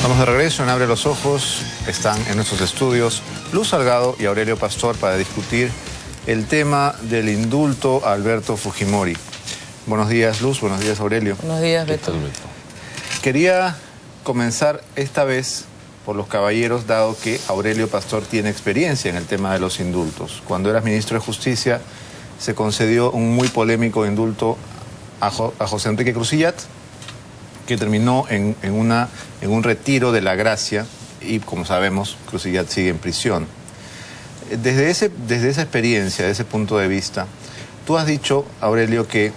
Estamos de regreso en Abre los Ojos. Están en nuestros estudios Luz Salgado y Aurelio Pastor para discutir el tema del indulto a Alberto Fujimori. Buenos días, Luz. Buenos días, Aurelio. Buenos días, Beto. Quería comenzar esta vez por los caballeros, dado que Aurelio Pastor tiene experiencia en el tema de los indultos. Cuando eras ministro de Justicia, se concedió un muy polémico indulto a José Enrique Cruzillat, que terminó en un retiro de la gracia y, como sabemos, Cruzillat sigue en prisión. Desde esa experiencia, desde ese punto de vista, tú has dicho, Aurelio, que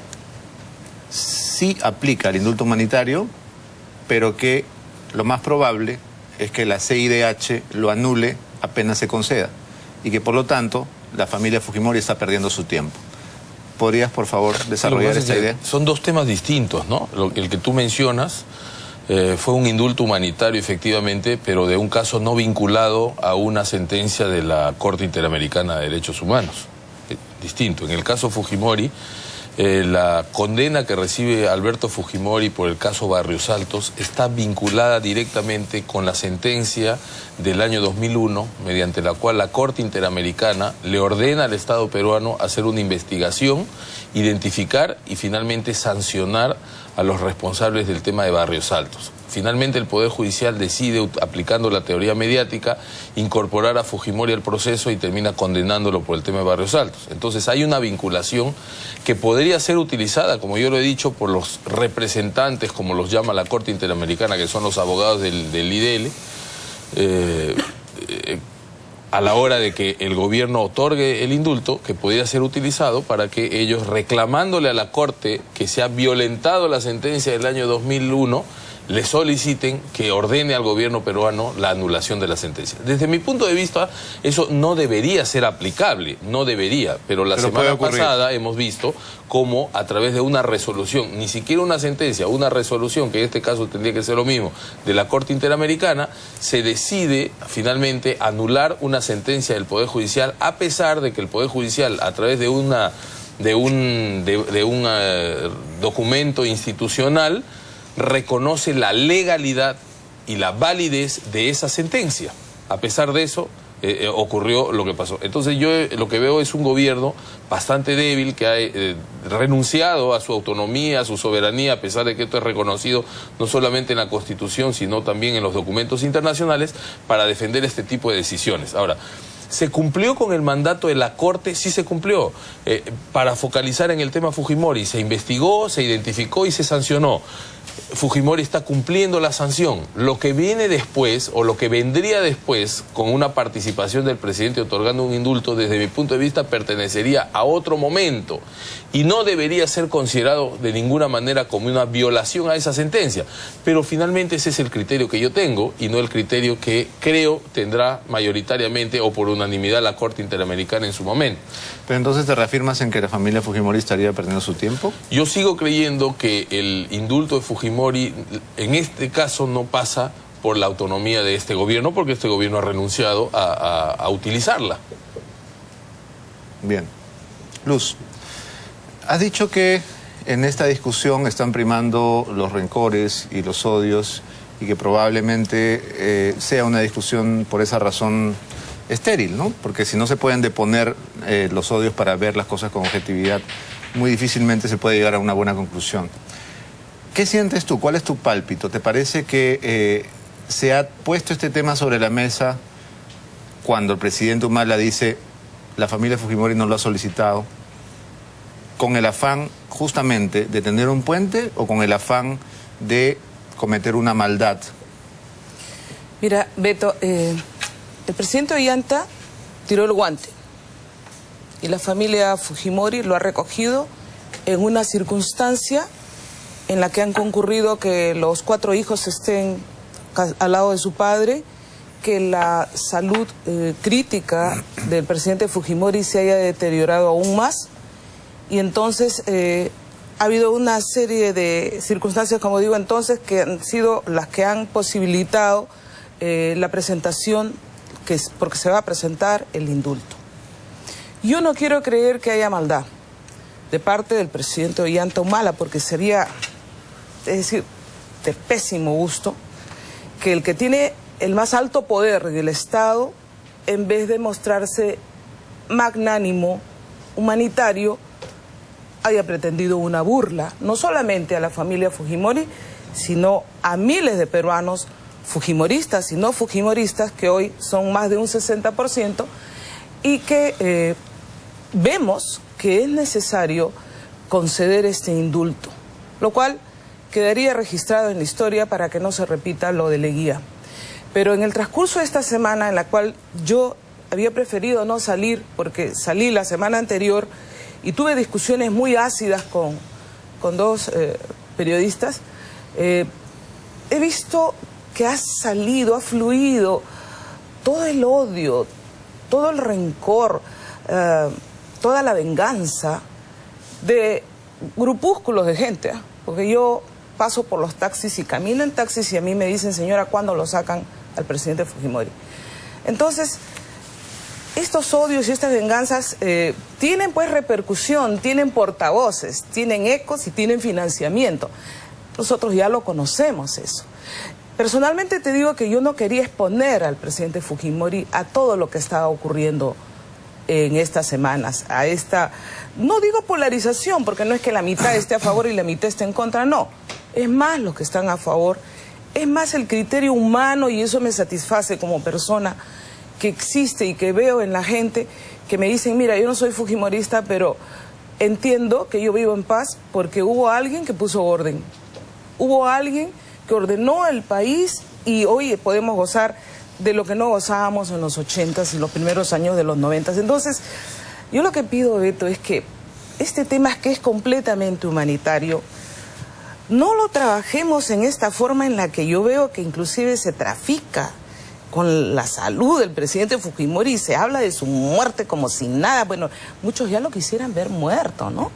sí aplica el indulto humanitario, pero que lo más probable es que la CIDH lo anule apenas se conceda y que, por lo tanto, la familia Fujimori está perdiendo su tiempo. ¿Podrías, por favor, desarrollar esta idea? Son dos temas distintos, ¿no? El que tú mencionas fue un indulto humanitario, efectivamente, pero de un caso no vinculado a una sentencia de la Corte Interamericana de Derechos Humanos. Distinto. En el caso Fujimori, la condena que recibe Alberto Fujimori por el caso Barrios Altos está vinculada directamente con la sentencia del año 2001, mediante la cual la Corte Interamericana le ordena al Estado peruano hacer una investigación, identificar y finalmente sancionar a los responsables del tema de Barrios Altos. Finalmente el Poder Judicial decide, aplicando la teoría mediática, incorporar a Fujimori al proceso y termina condenándolo por el tema de Barrios Altos. Entonces hay una vinculación que podría ser utilizada, como yo lo he dicho, por los representantes, como los llama la Corte Interamericana, que son los abogados del IDL, a la hora de que el gobierno otorgue el indulto, que podría ser utilizado para que ellos, reclamándole a la Corte que se ha violentado la sentencia del año 2001, le soliciten que ordene al gobierno peruano la anulación de la sentencia. Desde mi punto de vista, eso no debería ser aplicable, no debería, pero la semana pasada hemos visto cómo a través de una resolución, ni siquiera una sentencia, una resolución, que en este caso tendría que ser lo mismo, de la Corte Interamericana, se decide finalmente anular una sentencia del Poder Judicial, a pesar de que el Poder Judicial, a través de un documento institucional, reconoce la legalidad y la validez de esa sentencia. A pesar de eso, ocurrió lo que pasó. Entonces yo lo que veo es un gobierno bastante débil que ha renunciado a su autonomía, a su soberanía, a pesar de que esto es reconocido no solamente en la Constitución, sino también en los documentos internacionales, para defender este tipo de decisiones. Ahora, ¿se cumplió con el mandato de la Corte? Sí se cumplió. Para focalizar en el tema Fujimori, se investigó, se identificó y se sancionó. Fujimori está cumpliendo la sanción. Lo que viene después, o lo que vendría después, con una participación del presidente otorgando un indulto, desde mi punto de vista, pertenecería a otro momento y no debería ser considerado de ninguna manera como una violación a esa sentencia. Pero finalmente ese es el criterio que yo tengo y no el criterio que creo tendrá mayoritariamente o por unanimidad la Corte Interamericana en su momento. Pero entonces, ¿te reafirmas en que la familia Fujimori estaría perdiendo su tiempo? Yo sigo creyendo que el indulto de Fujimori en este caso no pasa por la autonomía de este gobierno, porque este gobierno ha renunciado a utilizarla. Bien. Luz, has dicho que en esta discusión están primando los rencores y los odios y que probablemente sea una discusión por esa razón estéril, ¿no? Porque si no se pueden deponer los odios para ver las cosas con objetividad, muy difícilmente se puede llegar a una buena conclusión. ¿Qué sientes tú? ¿Cuál es tu pálpito? ¿Te parece que se ha puesto este tema sobre la mesa cuando el presidente Humala dice la familia Fujimori no lo ha solicitado, con el afán justamente de tener un puente o con el afán de cometer una maldad? Mira, Beto, el presidente Ollanta tiró el guante y la familia Fujimori lo ha recogido en una circunstancia en la que han concurrido que los 4 hijos estén al lado de su padre, que la salud crítica del presidente Fujimori se haya deteriorado aún más, y entonces ha habido una serie de circunstancias, como digo entonces, que han sido las que han posibilitado la presentación, porque se va a presentar el indulto. Yo no quiero creer que haya maldad de parte del presidente Ollanta Humala, porque sería, es decir, de pésimo gusto que el que tiene el más alto poder del Estado, en vez de mostrarse magnánimo, humanitario, haya pretendido una burla, no solamente a la familia Fujimori, sino a miles de peruanos fujimoristas y no fujimoristas, que hoy son más de un 60%, y que vemos que es necesario conceder este indulto, lo cual quedaría registrado en la historia para que no se repita lo de Leguía. Pero en el transcurso de esta semana, en la cual yo había preferido no salir, porque salí la semana anterior y tuve discusiones muy ácidas con dos periodistas, he visto que ha salido, ha fluido todo el odio, todo el rencor, toda la venganza de grupúsculos de gente, porque yo paso por los taxis y camino en taxis y a mí me dicen, señora, ¿cuándo lo sacan al presidente Fujimori? Entonces, estos odios y estas venganzas tienen pues repercusión, tienen portavoces, tienen ecos y tienen financiamiento. Nosotros ya lo conocemos eso. Personalmente te digo que yo no quería exponer al presidente Fujimori a todo lo que estaba ocurriendo en estas semanas, a esta, no digo polarización, porque no es que la mitad esté a favor y la mitad esté en contra, no. Es más los que están a favor, es más el criterio humano, y eso me satisface como persona que existe y que veo en la gente que me dicen, mira, yo no soy fujimorista, pero entiendo que yo vivo en paz porque hubo alguien que puso orden. Hubo alguien que ordenó el país y hoy podemos gozar de lo que no gozábamos en los 80s y los primeros años de los 90s. Entonces, yo lo que pido, Beto, es que este tema que es completamente humanitario, no lo trabajemos en esta forma en la que yo veo que inclusive se trafica con la salud del presidente Fujimori y se habla de su muerte como si nada. Bueno, muchos ya lo quisieran ver muerto, ¿no?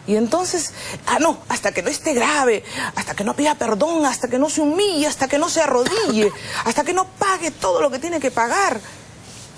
Y entonces, no, hasta que no esté grave, hasta que no pida perdón, hasta que no se humille, hasta que no se arrodille, hasta que no pague todo lo que tiene que pagar.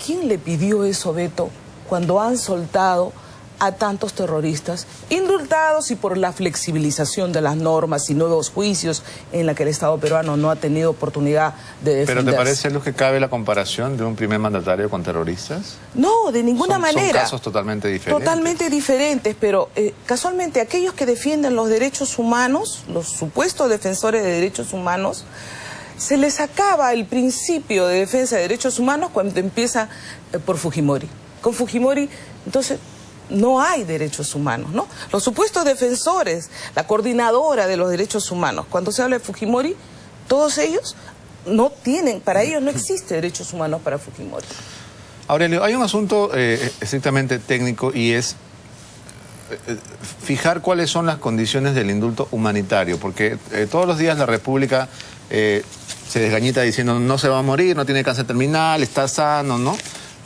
¿Quién le pidió eso, Beto, cuando han soltado a tantos terroristas, indultados y por la flexibilización de las normas y nuevos juicios en la que el Estado peruano no ha tenido oportunidad de defenderse? ¿Pero te parece lo que cabe la comparación de un primer mandatario con terroristas? No, de ninguna manera. Son casos totalmente diferentes. Totalmente diferentes, pero casualmente aquellos que defienden los derechos humanos, los supuestos defensores de derechos humanos, se les acaba el principio de defensa de derechos humanos cuando empieza por Fujimori. Con Fujimori, entonces, no hay derechos humanos, ¿no? Los supuestos defensores, la coordinadora de los derechos humanos, cuando se habla de Fujimori, todos ellos no tienen, para ellos no existe derechos humanos para Fujimori. Aurelio, hay un asunto estrictamente técnico y es fijar cuáles son las condiciones del indulto humanitario, porque todos los días la República se desgañita diciendo no se va a morir, no tiene cáncer terminal, está sano, ¿no?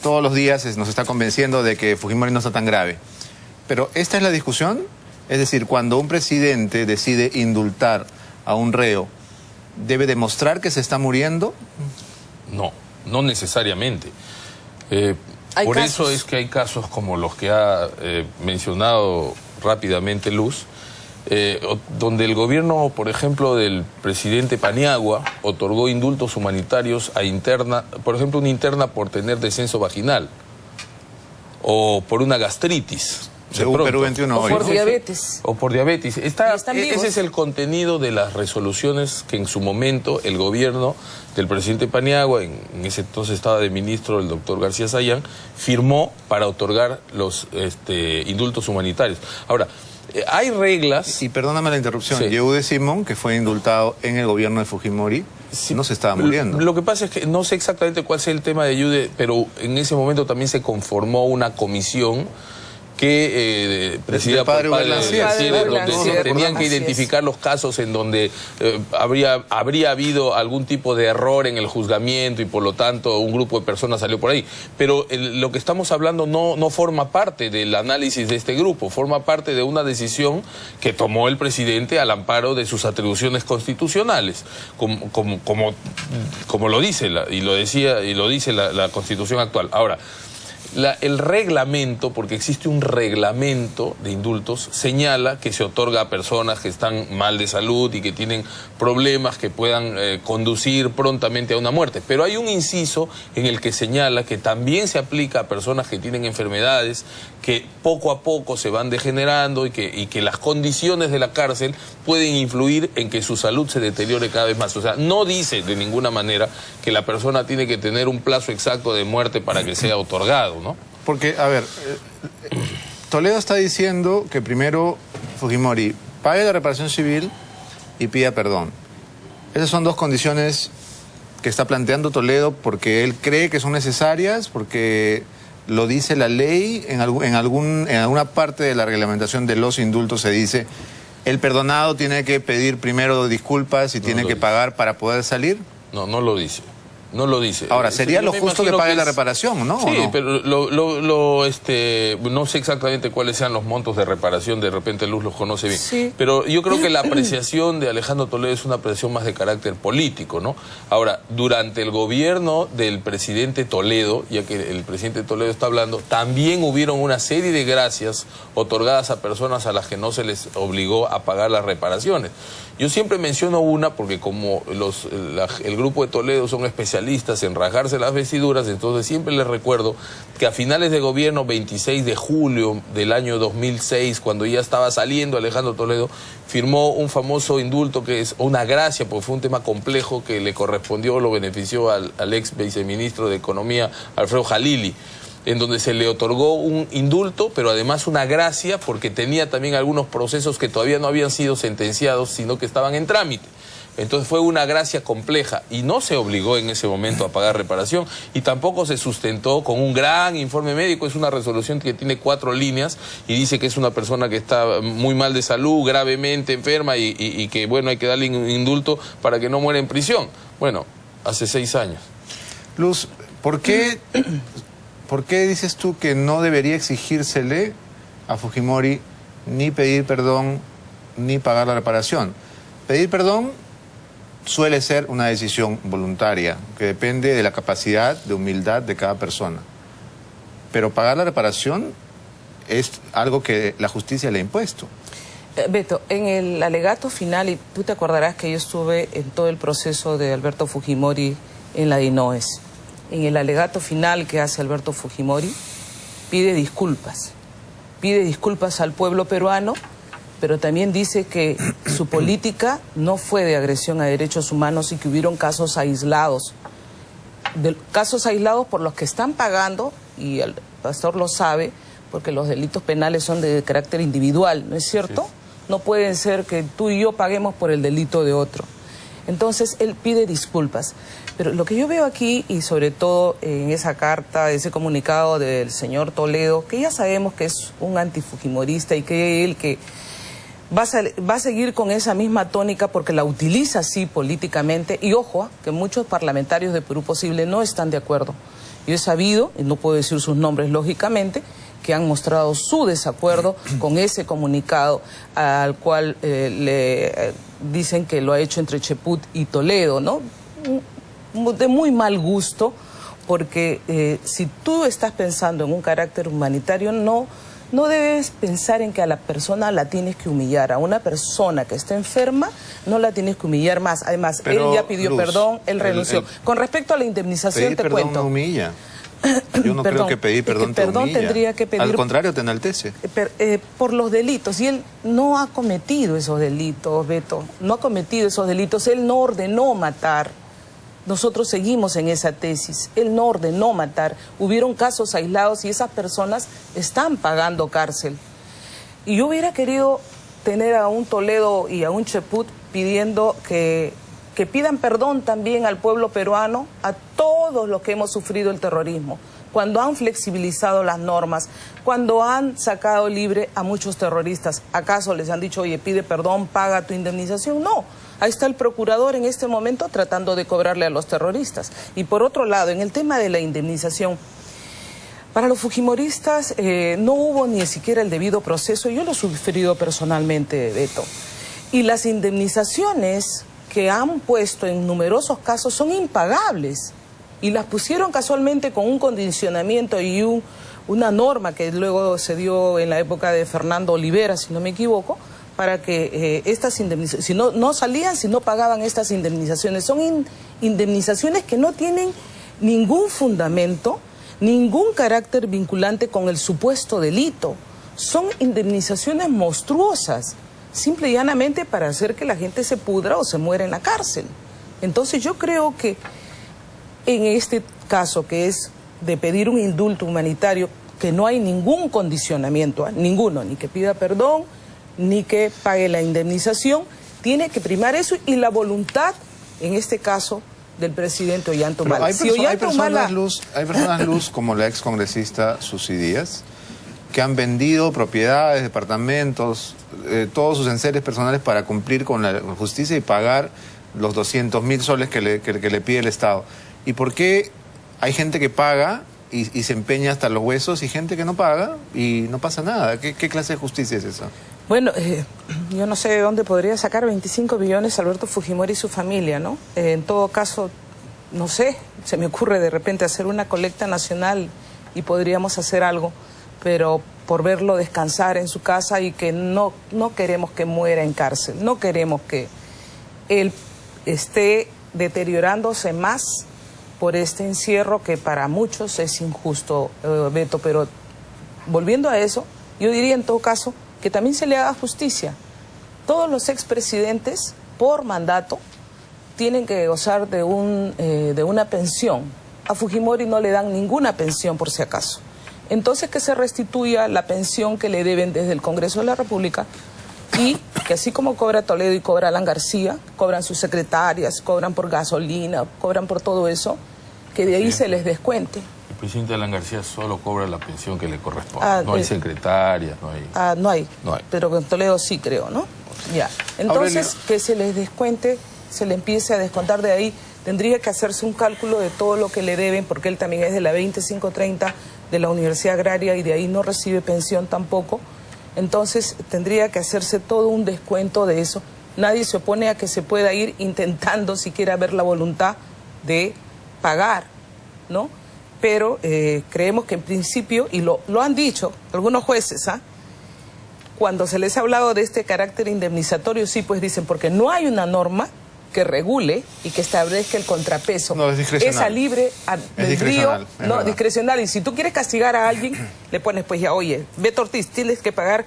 Todos los días nos está convenciendo de que Fujimori no está tan grave. Pero esta es la discusión, es decir, cuando un presidente decide indultar a un reo, ¿debe demostrar que se está muriendo? No, no necesariamente. Por casos. eso es que hay casos como los que ha mencionado rápidamente Luz, donde el gobierno, por ejemplo, del presidente Paniagua otorgó indultos humanitarios a interna, por ejemplo, una interna por tener descenso vaginal o por una gastritis. Según Perú 21 hoy, por ¿no? diabetes. O por diabetes. Están vivos. Ese es el contenido de las resoluciones que en su momento el gobierno del presidente Paniagua, en ese entonces estaba de ministro el doctor García Sayán, firmó para otorgar los indultos humanitarios. Ahora, hay reglas... Y perdóname la interrupción, Sí. Yehude Simón, que fue indultado en el gobierno de Fujimori, Sí. no se estaba muriendo. Lo que pasa es que no sé exactamente cuál es el tema de Yehude, pero en ese momento también se conformó una comisión que presidida por padre padre Berlancier, donde se Berlancier, tenían que así es. identificar los casos en donde habría habido algún tipo de error en el juzgamiento y por lo tanto un grupo de personas salió por ahí. Pero lo que estamos hablando no forma parte del análisis de este grupo, forma parte de una decisión que tomó el presidente al amparo de sus atribuciones constitucionales, como lo dice y lo dice la Constitución actual. Ahora, el reglamento, porque existe un reglamento de indultos, señala que se otorga a personas que están mal de salud y que tienen problemas que puedan conducir prontamente a una muerte. Pero hay un inciso en el que señala que también se aplica a personas que tienen enfermedades que poco a poco se van degenerando y que las condiciones de la cárcel pueden influir en que su salud se deteriore cada vez más. O sea, no dice de ninguna manera que la persona tiene que tener un plazo exacto de muerte para que sea otorgado, ¿no? Porque, a ver, Toledo está diciendo que primero Fujimori pague la reparación civil y pida perdón. Esas son dos condiciones que está planteando Toledo porque él cree que son necesarias, porque lo dice la ley, en alguna parte de la reglamentación de los indultos se dice el perdonado tiene que pedir primero disculpas y tiene que pagar para poder salir. No, no lo dice. No lo dice. Ahora, sería lo justo que pague la reparación, ¿no? Sí, ¿no? pero no sé exactamente cuáles sean los montos de reparación, de repente Luz los conoce bien. Sí. Pero yo creo que la apreciación de Alejandro Toledo es una apreciación más de carácter político, ¿no? Ahora, durante el gobierno del presidente Toledo, ya que el presidente Toledo está hablando, también hubieron una serie de gracias otorgadas a personas a las que no se les obligó a pagar las reparaciones. Yo siempre menciono una porque como el grupo de Toledo son especialistas en rasgarse las vestiduras, entonces siempre les recuerdo que a finales de gobierno, 26 de julio del año 2006, cuando ya estaba saliendo Alejandro Toledo, firmó un famoso indulto que es una gracia, porque fue un tema complejo que le correspondió, lo benefició al ex viceministro de Economía, Alfredo Jalili, en donde se le otorgó un indulto, pero además una gracia, porque tenía también algunos procesos que todavía no habían sido sentenciados, sino que estaban en trámite. Entonces fue una gracia compleja y no se obligó en ese momento a pagar reparación y tampoco se sustentó con un gran informe médico. Es una resolución que tiene 4 líneas y dice que es una persona que está muy mal de salud, gravemente enferma y que, bueno, hay que darle un indulto para que no muera en prisión. Bueno, hace 6 años. Luz, ¿por qué dices tú que no debería exigírsele a Fujimori ni pedir perdón ni pagar la reparación? Pedir perdón suele ser una decisión voluntaria, que depende de la capacidad de humildad de cada persona. Pero pagar la reparación es algo que la justicia le ha impuesto. Beto, en el alegato final, y tú te acordarás que yo estuve en todo el proceso de Alberto Fujimori en la DINOES. En el alegato final que hace Alberto Fujimori, pide disculpas al pueblo peruano, pero también dice que su política no fue de agresión a derechos humanos y que hubieron casos aislados por los que están pagando, y el pastor lo sabe, porque los delitos penales son de carácter individual, ¿no es cierto? Sí. No pueden ser que tú y yo paguemos por el delito de otro. Entonces, él pide disculpas. Pero lo que yo veo aquí, y sobre todo en esa carta, ese comunicado del señor Toledo, que ya sabemos que es un antifujimorista y que él va a seguir con esa misma tónica porque la utiliza así políticamente. Y ojo, que muchos parlamentarios de Perú Posible no están de acuerdo. Yo he sabido, y no puedo decir sus nombres lógicamente, que han mostrado su desacuerdo con ese comunicado al cual le dicen que lo ha hecho entre Cheput y Toledo, ¿no? De muy mal gusto, porque si tú estás pensando en un carácter humanitario, no debes pensar en que a la persona la tienes que humillar. A una persona que está enferma no la tienes que humillar más. Además, pero, él ya pidió perdón, él renunció. Con respecto a la indemnización, te cuento. Pedir perdón no humilla. Yo no creo que pedir perdón te humilla. Tendría que pedir, al contrario, te enaltece. Por los delitos. Y él no ha cometido esos delitos, Beto. No ha cometido esos delitos. Él no ordenó matar. Nosotros seguimos en esa tesis. Él no ordenó matar. Hubieron casos aislados y esas personas están pagando cárcel. Y yo hubiera querido tener a un Toledo y a un Cheput pidiendo que pidan perdón también al pueblo peruano, a todos los que hemos sufrido el terrorismo, cuando han flexibilizado las normas, cuando han sacado libre a muchos terroristas. ¿Acaso les han dicho, oye, pide perdón, paga tu indemnización? No. Ahí está el procurador en este momento tratando de cobrarle a los terroristas. Y por otro lado, en el tema de la indemnización, para los fujimoristas no hubo ni siquiera el debido proceso. Yo lo he sufrido personalmente, Beto. Y las indemnizaciones que han puesto en numerosos casos son impagables. Y las pusieron casualmente con un condicionamiento y una norma que luego se dio en la época de Fernando Olivera, si no me equivoco, para que estas indemnizaciones, si no salían, si no pagaban estas indemnizaciones. Son indemnizaciones que no tienen ningún fundamento, ningún carácter vinculante con el supuesto delito. Son indemnizaciones monstruosas, simple y llanamente para hacer que la gente se pudra o se muera en la cárcel. Entonces yo creo que en este caso, que es de pedir un indulto humanitario, que no hay ningún condicionamiento, ninguno, ni que pida perdón, ni que pague la indemnización, tiene que primar eso y la voluntad, en este caso, del presidente Ollanta Humala. Hay personas, Luz, como la excongresista Susy Díaz, que han vendido propiedades, departamentos, todos sus enseres personales para cumplir con la justicia y pagar los 200.000 soles que le pide el Estado. ¿Y por qué hay gente que paga y se empeña hasta los huesos y gente que no paga y no pasa nada? ¿Qué clase de justicia es esa? Bueno, yo no sé de dónde podría sacar 25 millones Alberto Fujimori y su familia, ¿no? En todo caso, no sé, se me ocurre de repente hacer una colecta nacional y podríamos hacer algo, pero por verlo descansar en su casa y que no queremos que muera en cárcel, no queremos que él esté deteriorándose más por este encierro que para muchos es injusto, Beto. Pero volviendo a eso, yo diría en todo caso que también se le haga justicia. Todos los expresidentes, por mandato, tienen que gozar de una pensión. A Fujimori no le dan ninguna pensión, por si acaso. Entonces que se restituya la pensión que le deben desde el Congreso de la República y que así como cobra Toledo y cobra Alan García, cobran sus secretarias, cobran por gasolina, cobran por todo eso, que de ahí se les descuente. El presidente Alan García solo cobra la pensión que le corresponde. No hay secretarias, no hay... No hay. Pero con Toledo sí creo, ¿no? Ya. Entonces, Aurelio, que se les descuente, se le empiece a descontar de ahí. Tendría que hacerse un cálculo de todo lo que le deben, porque él también es de la 2530 de la Universidad Agraria y de ahí no recibe pensión tampoco. Entonces, tendría que hacerse todo un descuento de eso. Nadie se opone a que se pueda ir intentando siquiera ver la voluntad de pagar, ¿no? Pero creemos que en principio, y lo han dicho algunos jueces, cuando se les ha hablado de este carácter indemnizatorio, sí, pues dicen, porque no hay una norma que regule y que establezca el contrapeso. No, es discrecional. Esa libre albedrío, no, discrecional. Y si tú quieres castigar a alguien, le pones, pues ya, oye, Beto Ortiz, tienes que pagar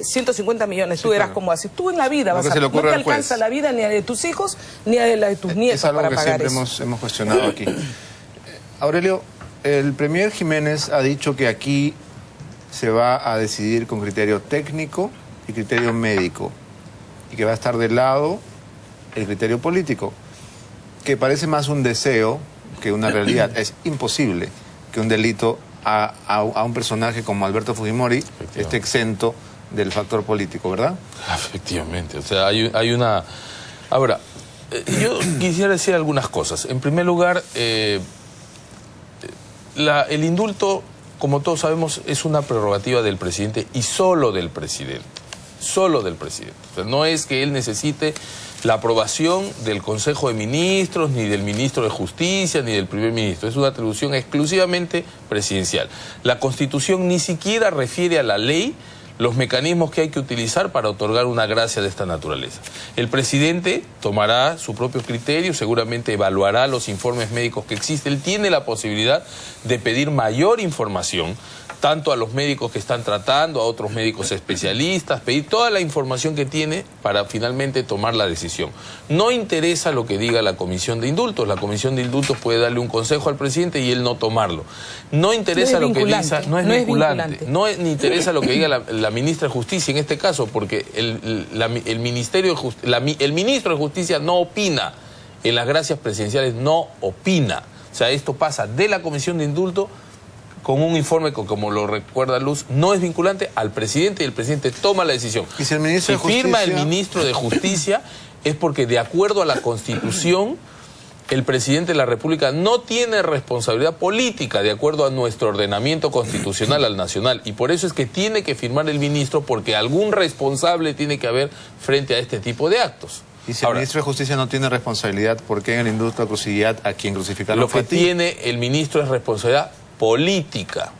150 millones, tú verás cómo haces. Tú en la vida no te alcanza la vida ni a de tus hijos ni a de la de tus nietos para pagar eso. Es algo que siempre hemos cuestionado aquí. Aurelio, el premier Jiménez ha dicho que aquí se va a decidir con criterio técnico y criterio médico y que va a estar de lado el criterio político, que parece más un deseo que una realidad. Es imposible que un delito a un personaje como Alberto Fujimori esté exento del factor político, ¿verdad? Efectivamente, o sea, hay una... Ahora, yo quisiera decir algunas cosas. En primer lugar, el indulto, como todos sabemos, es una prerrogativa del presidente y solo del presidente. Solo del presidente. O sea, no es que él necesite la aprobación del Consejo de Ministros, ni del Ministro de Justicia, ni del Primer Ministro. Es una atribución exclusivamente presidencial. La Constitución ni siquiera refiere a la ley los mecanismos que hay que utilizar para otorgar una gracia de esta naturaleza. El presidente tomará su propio criterio, seguramente evaluará los informes médicos que existen. Él tiene la posibilidad de pedir mayor información, tanto a los médicos que están tratando, a otros médicos especialistas, pedir toda la información que tiene para finalmente tomar la decisión. No interesa lo que diga la Comisión de Indultos. La Comisión de Indultos puede darle un consejo al presidente y él no tomarlo. No interesa lo que diga, no es vinculante. Ni interesa lo que diga la ministra de Justicia en este caso, porque el ministro de Justicia no opina. En las gracias presidenciales no opina. O sea, esto pasa de la Comisión de Indultos con un informe que, como lo recuerda Luz, no es vinculante al presidente y el presidente toma la decisión. ¿Y si el ministro de Justicia... firma el ministro de Justicia es porque, de acuerdo a la Constitución, el presidente de la República no tiene responsabilidad política de acuerdo a nuestro ordenamiento constitucional al nacional, y por eso es que tiene que firmar el ministro, porque algún responsable tiene que haber frente a este tipo de actos. Y si el ministro de Justicia no tiene responsabilidad, ¿por qué en el indulto a Crucillat a quien crucificaron? Lo que tiene el ministro es responsabilidad política.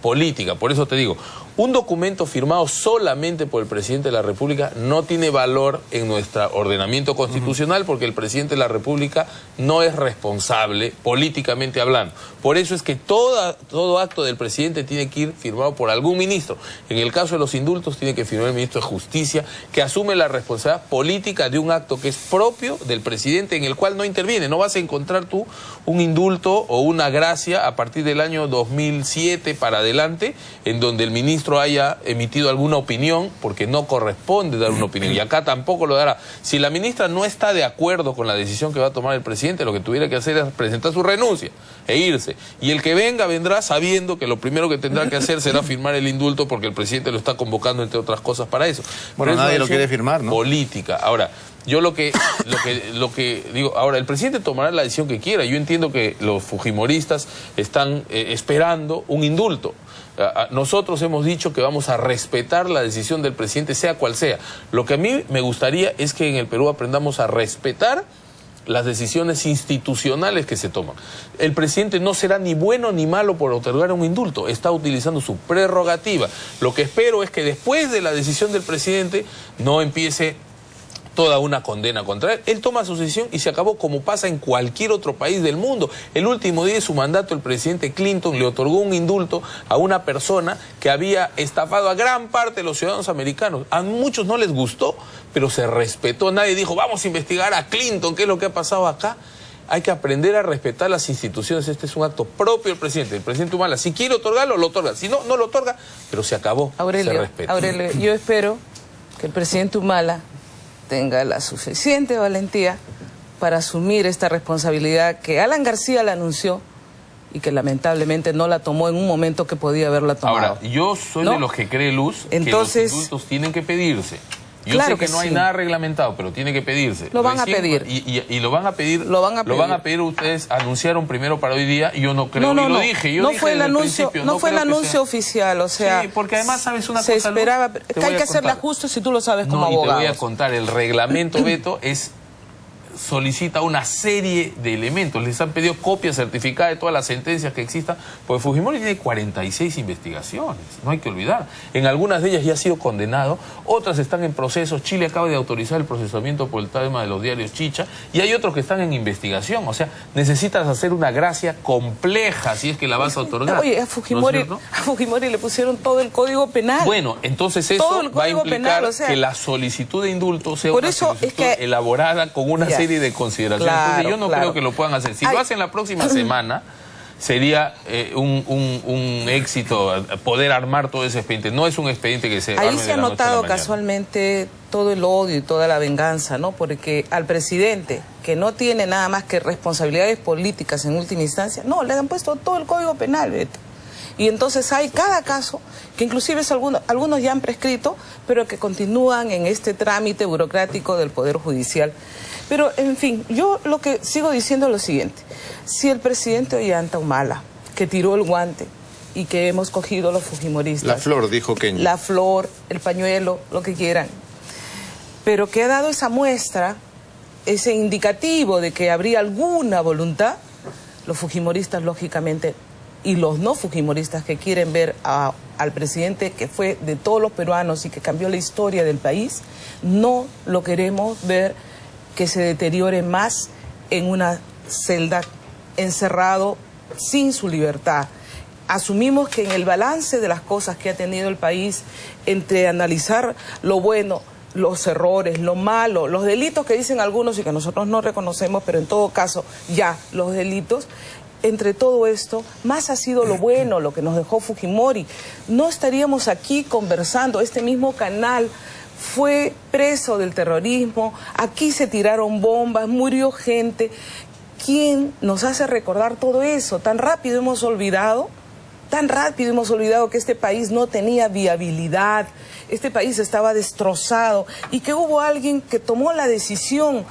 política. Por eso te digo, un documento firmado solamente por el presidente de la República no tiene valor en nuestro ordenamiento constitucional porque el presidente de la República no es responsable políticamente hablando. Por eso es que todo acto del presidente tiene que ir firmado por algún ministro. En el caso de los indultos tiene que firmar el ministro de Justicia, que asume la responsabilidad política de un acto que es propio del presidente, en el cual no interviene. No vas a encontrar tú un indulto o una gracia a partir del año 2007 para adelante, en donde el ministro haya emitido alguna opinión, porque no corresponde dar una opinión, y acá tampoco lo dará. Si la ministra no está de acuerdo con la decisión que va a tomar el presidente, lo que tuviera que hacer es presentar su renuncia e irse. Y el que venga, vendrá sabiendo que lo primero que tendrá que hacer será firmar el indulto, porque el presidente lo está convocando, entre otras cosas, para eso. Bueno, nadie lo quiere firmar, ¿no? Política. Ahora, yo lo que digo, ahora, el presidente tomará la decisión que quiera. Yo entiendo que los fujimoristas están esperando un indulto. Nosotros hemos dicho que vamos a respetar la decisión del presidente, sea cual sea. Lo que a mí me gustaría es que en el Perú aprendamos a respetar las decisiones institucionales que se toman. El presidente no será ni bueno ni malo por otorgar un indulto, está utilizando su prerrogativa. Lo que espero es que después de la decisión del presidente no empiece toda una condena contra él. Él toma su decisión y se acabó, como pasa en cualquier otro país del mundo. El último día de su mandato, el presidente Clinton le otorgó un indulto a una persona que había estafado a gran parte de los ciudadanos americanos. A muchos no les gustó, pero se respetó. Nadie dijo, vamos a investigar a Clinton, ¿qué es lo que ha pasado acá? Hay que aprender a respetar las instituciones. Este es un acto propio del presidente. El presidente Humala, si quiere otorgarlo, lo otorga. Si no, no lo otorga, pero se acabó. Aurelio, se respeta. Aurelio, yo espero que el presidente Humala tenga la suficiente valentía para asumir esta responsabilidad que Alan García la anunció y que lamentablemente no la tomó en un momento que podía haberla tomado. Ahora, yo soy de los que cree, Luz, entonces, que los indultos tienen que pedirse. Yo claro sé que no hay nada reglamentado, pero tiene que pedirse. Lo van a pedir. Y lo van a pedir. Lo van a pedir Ustedes anunciaron primero para hoy día, y yo no creo, no, y lo dije. Yo no dije fue el anuncio, principio, no fue el anuncio oficial, o sea. Sí, porque además sabes una se cosa. esperaba, Luz, que hay que hacerle ajustes si tú lo sabes como abogado. abogado. Te voy a contar, el reglamento, Beto, solicita una serie de elementos. Les han pedido copias certificadas de todas las sentencias que existan, porque Fujimori tiene 46 investigaciones, no hay que olvidar. En algunas de ellas ya ha sido condenado, otras están en proceso. Chile acaba de autorizar el procesamiento por el tema de los diarios Chicha, y hay otros que están en investigación. O sea, necesitas hacer una gracia compleja si es que la vas a otorgar. Oye, a Fujimori le pusieron todo el Código Penal. Bueno, entonces eso va a implicar penal, o sea, que la solicitud de indulto sea por una eso solicitud es que, elaborada con una serie de consideraciones. Claro, entonces yo no creo que lo puedan hacer. Si lo hacen la próxima semana, sería un éxito poder armar todo ese expediente. No es un expediente que se arme ahí se ha notado casualmente todo el odio y toda la venganza, ¿no? Porque al presidente, que no tiene nada más que responsabilidades políticas en última instancia, no, le han puesto todo el Código Penal, Beto. Y entonces hay cada caso, que inclusive algunos ya han prescrito, pero que continúan en este trámite burocrático del Poder Judicial. Pero, en fin, yo lo que sigo diciendo es lo siguiente. Si el presidente Ollanta Humala, que tiró el guante y que hemos cogido los fujimoristas... La flor, dijo Kenia. La flor, el pañuelo, lo que quieran. Pero que ha dado esa muestra, ese indicativo de que habría alguna voluntad, los fujimoristas, lógicamente, y los no fujimoristas que quieren ver al presidente que fue de todos los peruanos y que cambió la historia del país, no lo queremos ver que se deteriore más en una celda, encerrado, sin su libertad. Asumimos que en el balance de las cosas que ha tenido el país, entre analizar lo bueno, los errores, lo malo, los delitos que dicen algunos y que nosotros no reconocemos, pero en todo caso ya los delitos, entre todo esto, más ha sido lo bueno, lo que nos dejó Fujimori. No estaríamos aquí conversando, este mismo canal fue preso del terrorismo, aquí se tiraron bombas, murió gente. ¿Quién nos hace recordar todo eso? Tan rápido hemos olvidado que este país no tenía viabilidad, este país estaba destrozado y que hubo alguien que tomó la decisión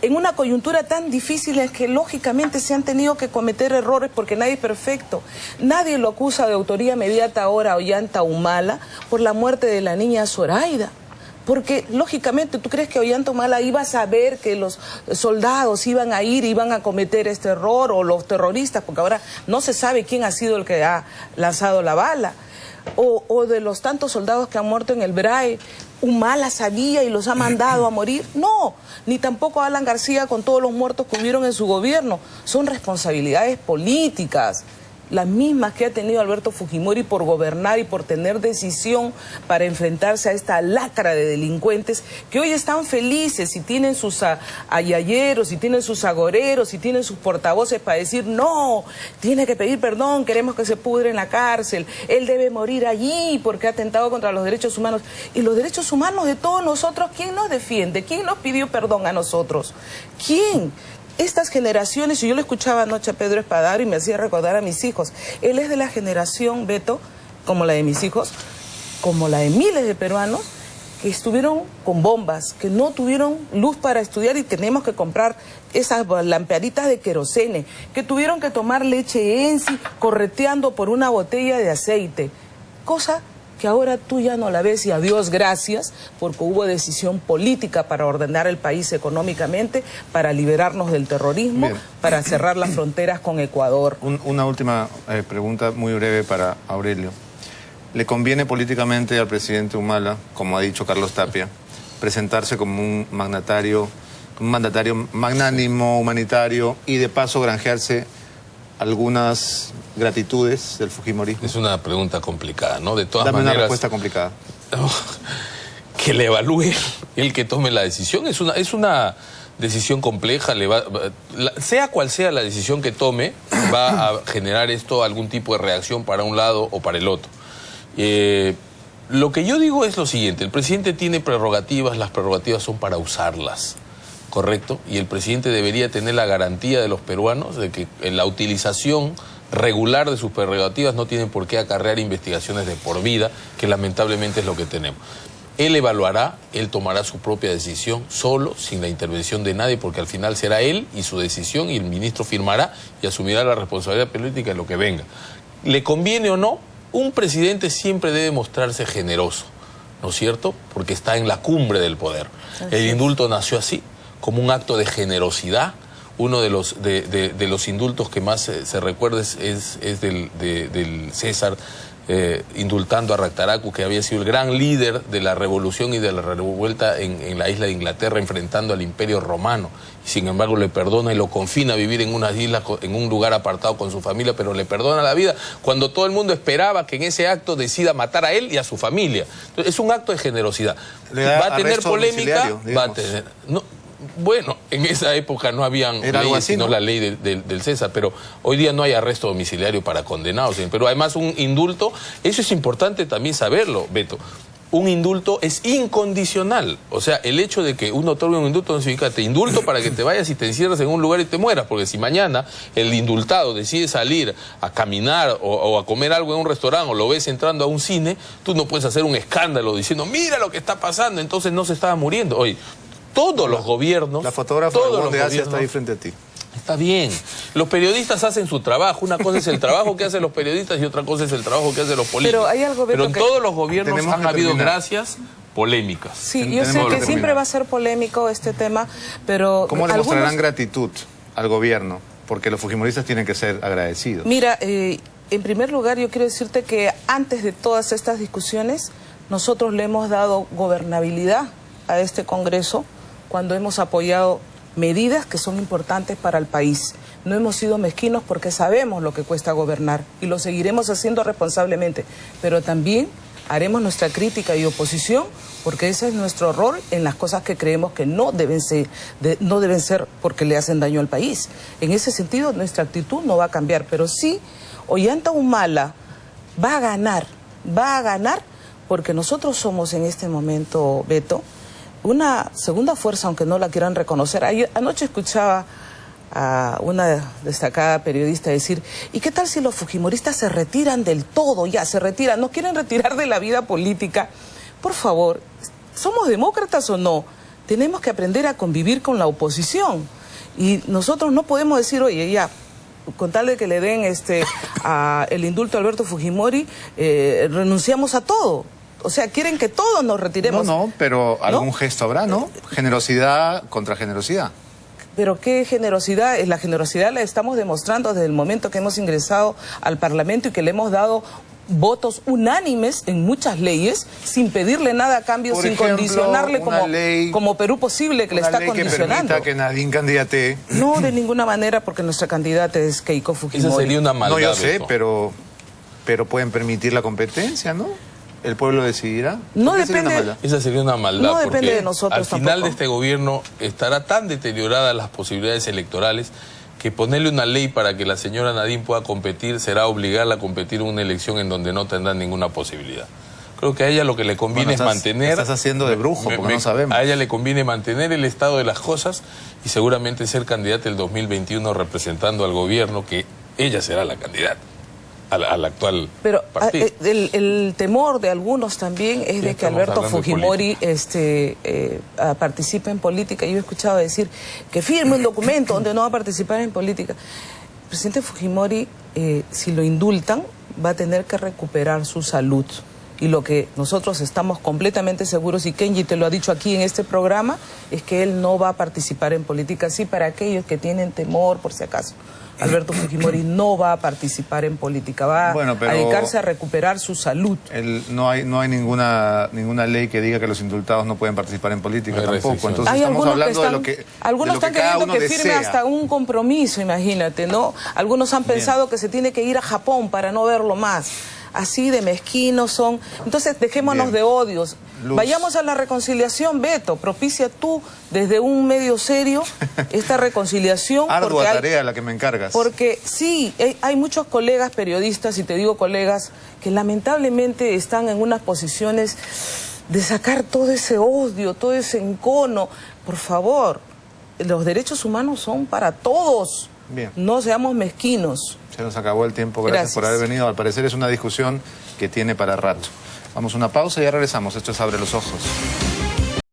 en una coyuntura tan difícil en que lógicamente se han tenido que cometer errores porque nadie es perfecto. Nadie lo acusa de autoría inmediata ahora a Ollanta Humala por la muerte de la niña Zoraida. Porque, lógicamente, ¿tú crees que Ollanta Humala iba a saber que los soldados iban a cometer este error, o los terroristas? Porque ahora no se sabe quién ha sido el que ha lanzado la bala. O de los tantos soldados que han muerto en el BRAE, Humala sabía y los ha mandado a morir. No, ni tampoco Alan García con todos los muertos que hubieron en su gobierno. Son responsabilidades políticas, las mismas que ha tenido Alberto Fujimori por gobernar y por tener decisión para enfrentarse a esta lacra de delincuentes que hoy están felices y tienen sus ayayeros, y tienen sus agoreros, y tienen sus portavoces para decir: no, tiene que pedir perdón, queremos que se pudre en la cárcel, él debe morir allí porque ha atentado contra los derechos humanos. Y los derechos humanos de todos nosotros, ¿quién nos defiende? ¿Quién nos pidió perdón a nosotros? ¿Quién? Estas generaciones, y yo lo escuchaba anoche a Pedro Espadaro y me hacía recordar a mis hijos, él es de la generación, Beto, como la de mis hijos, como la de miles de peruanos, que estuvieron con bombas, que no tuvieron luz para estudiar y tenemos que comprar esas lamparitas de querosene, que tuvieron que tomar leche Ensi correteando por una botella de aceite, cosa que ahora tú ya no la ves, y a Dios gracias, porque hubo decisión política para ordenar el país económicamente, para liberarnos del terrorismo, bien, para cerrar las fronteras con Ecuador. Una última pregunta muy breve para Aurelio. ¿Le conviene políticamente al presidente Humala, como ha dicho Carlos Tapia, presentarse como un mandatario magnánimo, humanitario, y de paso granjearse algunas gratitudes del fujimorismo? Es una pregunta complicada, ¿no? De todas maneras... Dame una respuesta complicada. Que le evalúe el que tome la decisión. Es una decisión compleja. Sea cual sea la decisión que tome, va a generar esto algún tipo de reacción para un lado o para el otro. Lo que yo digo es lo siguiente: el presidente tiene prerrogativas, las prerrogativas son para usarlas, ¿correcto? Y el presidente debería tener la garantía de los peruanos de que en la utilización regular de sus prerrogativas no tienen por qué acarrear investigaciones de por vida, que lamentablemente es lo que tenemos. Él evaluará, él tomará su propia decisión solo, sin la intervención de nadie, porque al final será él y su decisión, y el ministro firmará y asumirá la responsabilidad política de lo que venga. ¿Le conviene o no? Un presidente siempre debe mostrarse generoso, ¿no es cierto? Porque está en la cumbre del poder. El indulto nació así, como un acto de generosidad. Uno de los indultos que más se recuerda es del César indultando a Raktaraku, que había sido el gran líder de la revolución y de la revuelta en la isla de Inglaterra, enfrentando al Imperio Romano. Sin embargo, le perdona y lo confina a vivir en una isla, en un lugar apartado con su familia, pero le perdona la vida cuando todo el mundo esperaba que en ese acto decida matar a él y a su familia. Entonces, es un acto de generosidad. ¿Va a tener polémica? Va a tener... No, bueno, en esa época no habían leyes, sino la ley del César, pero hoy día no hay arresto domiciliario para condenados. Pero además un indulto, eso es importante también saberlo, Beto. Un indulto es incondicional. O sea, el hecho de que uno otorgue un indulto no significa te indulto para que te vayas y te encierres en un lugar y te mueras, porque si mañana el indultado decide salir a caminar o a comer algo en un restaurante, o lo ves entrando a un cine, tú no puedes hacer un escándalo diciendo mira lo que está pasando, entonces no se estaba muriendo. Oye, todos los gobiernos... La fotógrafa de Asia está ahí frente a ti. Está bien. Los periodistas hacen su trabajo. Una cosa es el trabajo que hacen los periodistas y otra cosa es el trabajo que hacen los políticos. Pero hay algo, Beto, pero en todos los gobiernos han habido, gracias, polémicas. Sí, yo sé que siempre va a ser polémico este tema, pero... ¿Cómo le mostrarán gratitud al gobierno? Porque los fujimoristas tienen que ser agradecidos. Mira, en primer lugar yo quiero decirte que antes de todas estas discusiones, nosotros le hemos dado gobernabilidad a este Congreso cuando hemos apoyado medidas que son importantes para el país. No hemos sido mezquinos porque sabemos lo que cuesta gobernar y lo seguiremos haciendo responsablemente, pero también haremos nuestra crítica y oposición porque ese es nuestro rol en las cosas que creemos que no deben ser porque le hacen daño al país. En ese sentido nuestra actitud no va a cambiar, pero sí Ollanta Humala va a ganar porque nosotros somos en este momento, Beto, una segunda fuerza, aunque no la quieran reconocer. Anoche escuchaba a una destacada periodista decir, ¿y qué tal si los fujimoristas se retiran del todo? Ya, se retiran, ¿no quieren retirar de la vida política? Por favor, ¿somos demócratas o no? Tenemos que aprender a convivir con la oposición. Y nosotros no podemos decir, oye, ya, con tal de que le den el indulto a Alberto Fujimori, renunciamos a todo. O sea, quieren que todos nos retiremos. No, pero algún ¿no? gesto habrá, ¿no? Generosidad contra generosidad. Pero qué generosidad, la generosidad la estamos demostrando desde el momento que hemos ingresado al Parlamento y que le hemos dado votos unánimes en muchas leyes, sin pedirle nada a cambio, Por sin ejemplo, condicionarle como Perú Posible, que le está condicionando. Que permita que Nadine candidate. No, de ninguna manera, porque nuestra candidata es Keiko Fujimori. Esa sería una maldad. No, yo sé, Beto. pero pueden permitir la competencia, ¿no? El pueblo decidirá. No ¿Por qué sería depende- una maldad? Esa sería una maldad. No depende porque de nosotros al final tampoco. de este gobierno estará tan deterioradas las posibilidades electorales que ponerle una ley para que la señora Nadine pueda competir será obligarla a competir en una elección en donde no tendrá ninguna posibilidad. Creo que a ella lo que le conviene Bueno, es mantener... Estás haciendo de brujo, porque no sabemos. A ella le conviene mantener el estado de las cosas y seguramente ser candidata el 2021 representando al gobierno, que ella será la candidata al actual Pero partido. el temor de algunos también es de que estamos Alberto hablando de Fujimori participe en política. Yo he escuchado decir que firme un documento donde no va a participar en política. El presidente Fujimori, si lo indultan, va a tener que recuperar su salud. Y lo que nosotros estamos completamente seguros, y Kenji te lo ha dicho aquí en este programa, es que él no va a participar en política. Sí, para aquellos que tienen temor, por si acaso. Alberto Fujimori no va a participar en política, va Bueno, pero a dedicarse a recuperar su salud. No hay ninguna ley que diga que los indultados no pueden participar en política No hay tampoco. restricción. Entonces Hay estamos algunos que hablando están, de lo que algunos de lo están que cada queriendo uno que firme desea. hasta un compromiso, imagínate, ¿no? Algunos han pensado que se tiene que ir a Japón para no verlo más. Así de mezquinos son. Entonces dejémonos Bien. de odios. Luz. Vayamos a la reconciliación, Beto. Propicia tú desde un medio serio esta reconciliación. Ardua porque hay- tarea la que me encargas. Porque sí, hay muchos colegas periodistas, y te digo colegas, que lamentablemente están en unas posiciones de sacar todo ese odio, todo ese encono. Por favor, los derechos humanos son para todos. Bien. No seamos mezquinos. Se nos acabó el tiempo, gracias por haber venido. Al parecer es una discusión que tiene para rato. Vamos a una pausa y ya regresamos. Esto es Abre los Ojos.